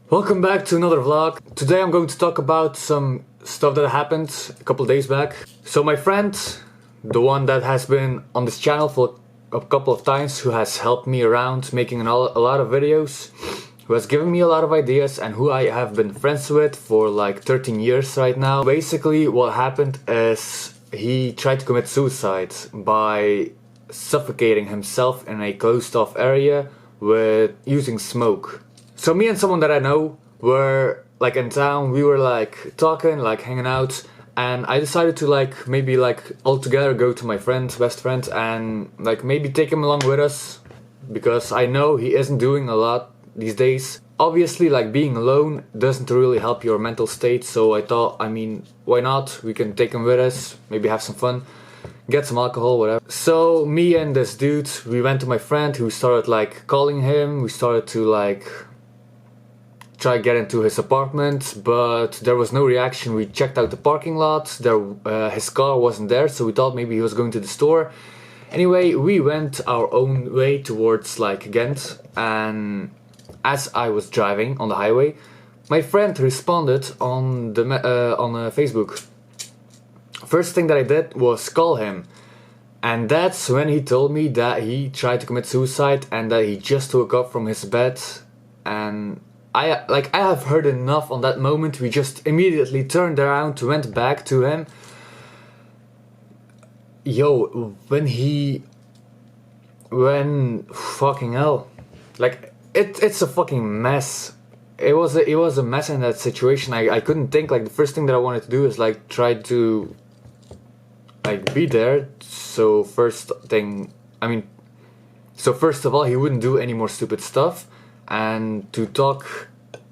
Welcome back to another vlog. Today I'm going to talk about some stuff that happened a couple days back. So my friend, the one that has been on this channel for a couple of times, who has helped me around making a lot of videos, who has given me a lot of ideas and who I have been friends with for like 13 years right now. Basically what happened is he tried to commit suicide by suffocating himself in a closed off area with using smoke. So me and someone that I know were like in town, we were like talking, like hanging out, and I decided to maybe all together go to my friend, best friend, and like maybe take him along with us, because I know he isn't doing a lot these days. Obviously, like, being alone doesn't really help your mental state, so I thought, I mean, why not? We can take him with us, maybe have some fun, get some alcohol, whatever. So me and this dude, we went to my friend, who started like calling him. We started to like try to get into his apartment, but there was no reaction. We checked out the parking lot. His car wasn't there, so we thought maybe he was going to the store. Anyway, we went our own way towards like Ghent, and as I was driving on the highway, my friend responded on Facebook. First thing that I did was call him, and that's when he told me that he tried to commit suicide and that he just woke up from his bed. And I have heard enough on that moment. We just immediately turned around, went back to him. Yo, when fucking hell, like it's a fucking mess. It was a mess in that situation. I couldn't think. Like, the first thing that I wanted to do is like try to like be there. So first of all, he wouldn't do any more stupid stuff, and to talk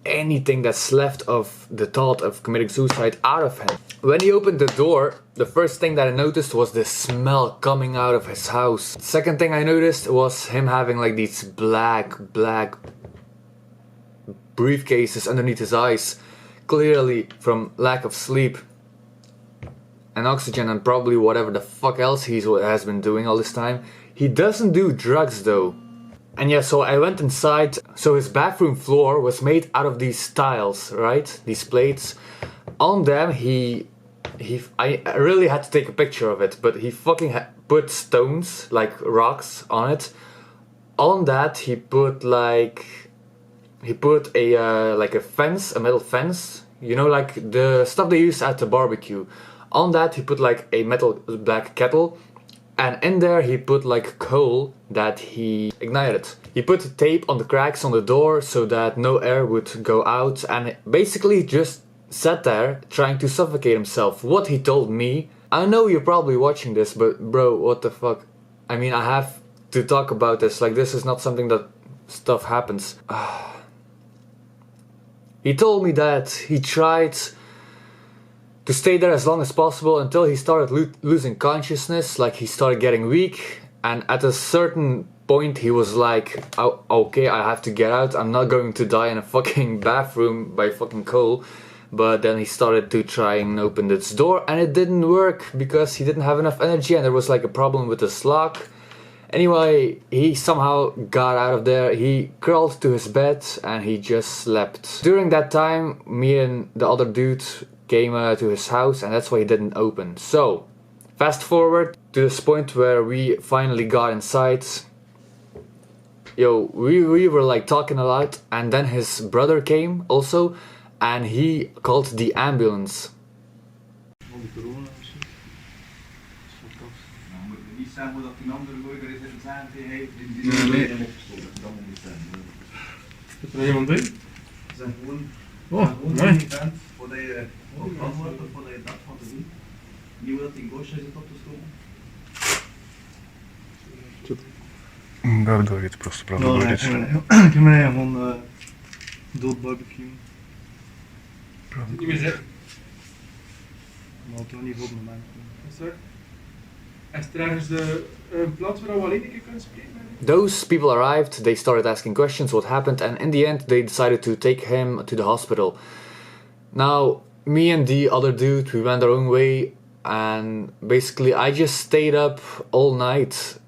anything that's left of the thought of committing suicide out of him. When he opened the door, the first thing that I noticed was the smell coming out of his house. Second thing I noticed was him having like these black briefcases underneath his eyes, clearly from lack of sleep and oxygen and probably whatever the fuck else he has been doing all this time. He doesn't do drugs though. And yeah, so I went inside. So his bathroom floor was made out of these tiles, right? These plates. On them, I really had to take a picture of it, but he fucking put stones, like rocks, on it. On that, he put a fence, a metal fence. You know, like the stuff they use at the barbecue. On that, he put like a metal black kettle. And in there he put like coal that he ignited. He put tape on the cracks on the door so that no air would go out, and basically just sat there trying to suffocate himself. What he told me, I know you're probably watching this, but bro, what the fuck? I mean, I have to talk about this. Like, this is not something that stuff happens. He told me that he tried to stay there as long as possible until he started losing consciousness, like he started getting weak, and at a certain point he was like, oh, okay, I have to get out, I'm not going to die in a fucking bathroom by fucking coal. But then he started to try and open this door, and it didn't work because he didn't have enough energy, and there was like a problem with the lock. Anyway, he somehow got out of there. He crawled to his bed and he just slept. During that time, me and the other dude came to his house, and that's why he didn't open. So fast forward to this point where we finally got inside. Yo, we were like talking a lot, and then his brother came also, and he called the ambulance. Daardoor je het просто правда говорить. Ik heb mij gewoon dood barbecue. Niet meer zeggen. Maar toch niet voor het moment. Is er ergens een plaats waar we alleen een keer kunnen spreken? Those people arrived, they started asking questions, what happened, and in the end they decided to take him to the hospital. Now, me and the other dude, we went our own way, and basically I just stayed up all night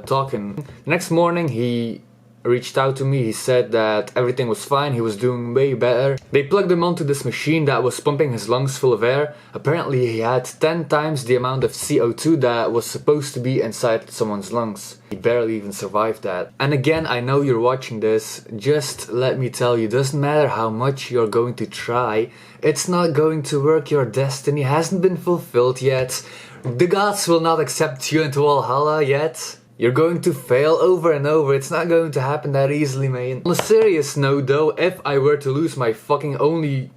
talking. The next morning he reached out to me. He said that everything was fine, he was doing way better. They plugged him onto this machine that was pumping his lungs full of air. Apparently he had 10 times the amount of CO2 that was supposed to be inside someone's lungs. He barely even survived that. And again, I know you're watching this, just let me tell you, doesn't matter how much you're going to try, it's not going to work. Your destiny hasn't been fulfilled yet. The gods will not accept you into Valhalla yet. You're going to fail over and over. It's not going to happen that easily, man. On a serious note though, if I were to lose my fucking only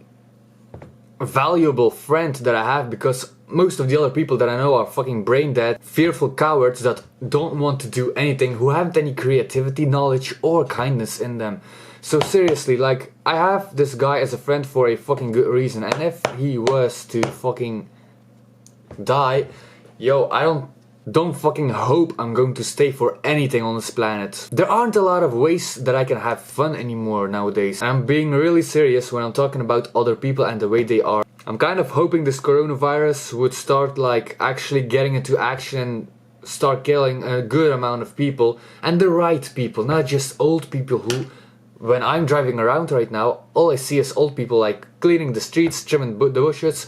valuable friend that I have, because most of the other people that I know are fucking brain dead, fearful cowards that don't want to do anything, who haven't any creativity, knowledge or kindness in them. So seriously, like, I have this guy as a friend for a fucking good reason, and if he was to fucking die, yo, I don't fucking hope I'm going to stay for anything on this planet. There aren't a lot of ways that I can have fun anymore nowadays. I'm being really serious when I'm talking about other people and the way they are. I'm kind of hoping this coronavirus would start like actually getting into action and start killing a good amount of people, and the right people, not just old people who, when I'm driving around right now, all I see is old people like cleaning the streets, trimming the bushes.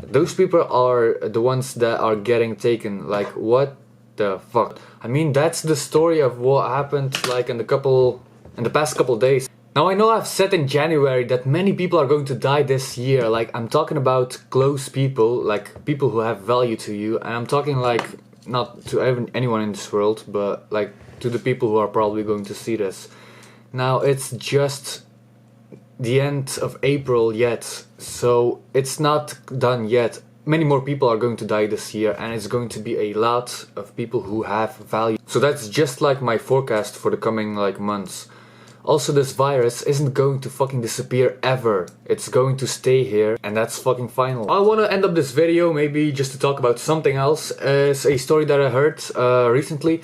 Those people are the ones that are getting taken. Like, what the fuck? I mean, that's the story of what happened like in the past couple days. Now I know I've said in January that many people are going to die this year. Like, I'm talking about close people, like people who have value to you, and I'm talking like not to anyone in this world, but like to the people who are probably going to see this. Now it's just the end of April yet, so it's not done yet. Many more people are going to die this year, and it's going to be a lot of people who have value. So that's just like my forecast for the coming like months. Also, this virus isn't going to fucking disappear ever. It's going to stay here, and that's fucking final. I want to end up this video maybe just to talk about something else. It's a story that I heard recently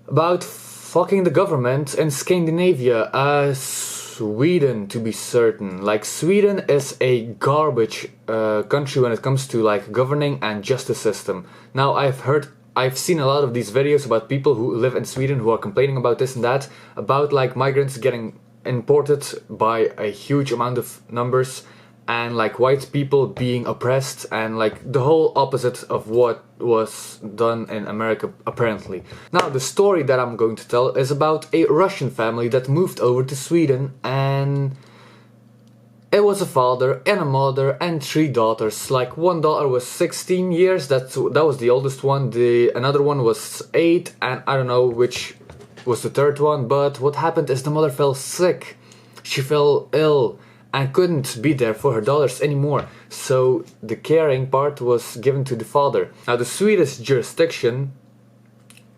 about fucking the government in Scandinavia. Sweden, to be certain. Like, Sweden is a garbage country when it comes to like governing and justice system. Now I've seen a lot of these videos about people who live in Sweden who are complaining about this and that, about like migrants getting imported by a huge amount of numbers, and like white people being oppressed, and like the whole opposite of what was done in America apparently. Now the story that I'm going to tell is about a Russian family that moved over to Sweden, and it was a father and a mother and 3 daughters. Like, one daughter was 16 years, that was the oldest one, another one was 8, and I don't know which was the third one, but what happened is the mother fell sick. She fell ill and couldn't be there for her daughters anymore, so the caring part was given to the father. Now the Swedish jurisdiction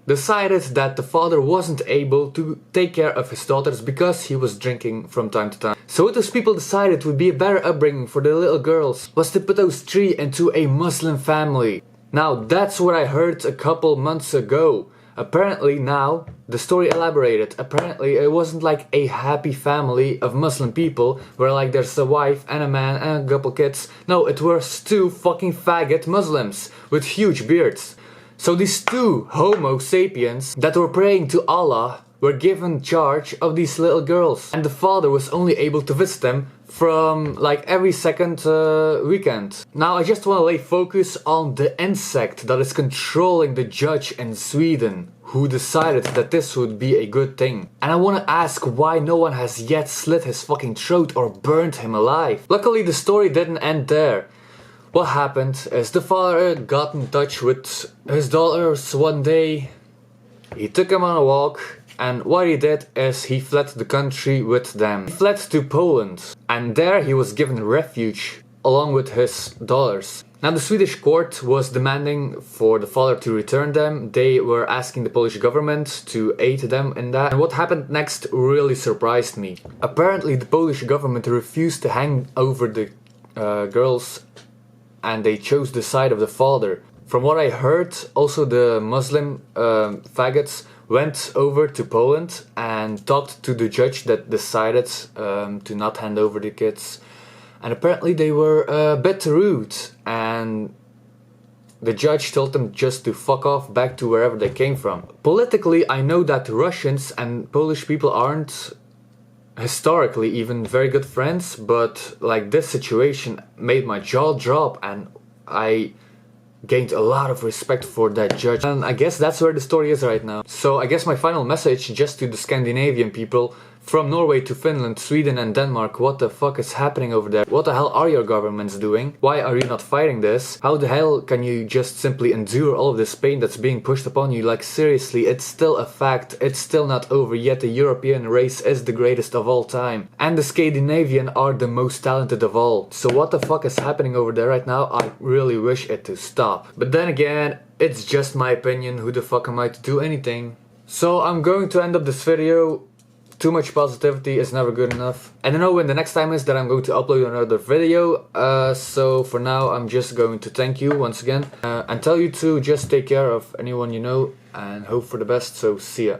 decided that the father wasn't able to take care of his daughters because he was drinking from time to time. So what those people decided would be a better upbringing for the little girls was to put those 3 into a Muslim family. Now that's what I heard a couple months ago. Apparently now, the story elaborated, apparently it wasn't like a happy family of Muslim people where like there's a wife and a man and a couple kids. No, it was 2 fucking faggot Muslims with huge beards. So these 2 homo sapiens that were praying to Allah were given charge of these little girls, and the father was only able to visit them from like every second weekend. Now I just want to lay focus on the insect that is controlling the judge in Sweden, who decided that this would be a good thing. And I want to ask why no one has yet slit his fucking throat or burned him alive. Luckily the story didn't end there. What happened is the father got in touch with his daughters one day. He took them on a walk, and what he did is he fled the country with them. He fled to Poland, and there he was given refuge along with his daughters. Now the Swedish court was demanding for the father to return them. They were asking the Polish government to aid them in that. And what happened next really surprised me. Apparently the Polish government refused to hand over the girls, and they chose the side of the father. From what I heard, also the Muslim faggots went over to Poland and talked to the judge that decided to not hand over the kids. And apparently they were a bit rude, and the judge told them just to fuck off back to wherever they came from. Politically, I know that Russians and Polish people aren't historically even very good friends, but like this situation made my jaw drop and I gained a lot of respect for that judge. And I guess that's where the story is right now. So I guess my final message just to the Scandinavian people, from Norway to Finland, Sweden and Denmark, what the fuck is happening over there? What the hell are your governments doing? Why are you not fighting this? How the hell can you just simply endure all of this pain that's being pushed upon you? Like seriously, it's still a fact. It's still not over yet. The European race is the greatest of all time. And the Scandinavian are the most talented of all. So what the fuck is happening over there right now? I really wish it to stop. But then again, it's just my opinion. Who the fuck am I to do anything? So I'm going to end up this video. Too much positivity is never good enough. I don't know when the next time is that I'm going to upload another video. So for now, I'm just going to thank you once again. And tell you to just take care of anyone you know and hope for the best. So see ya.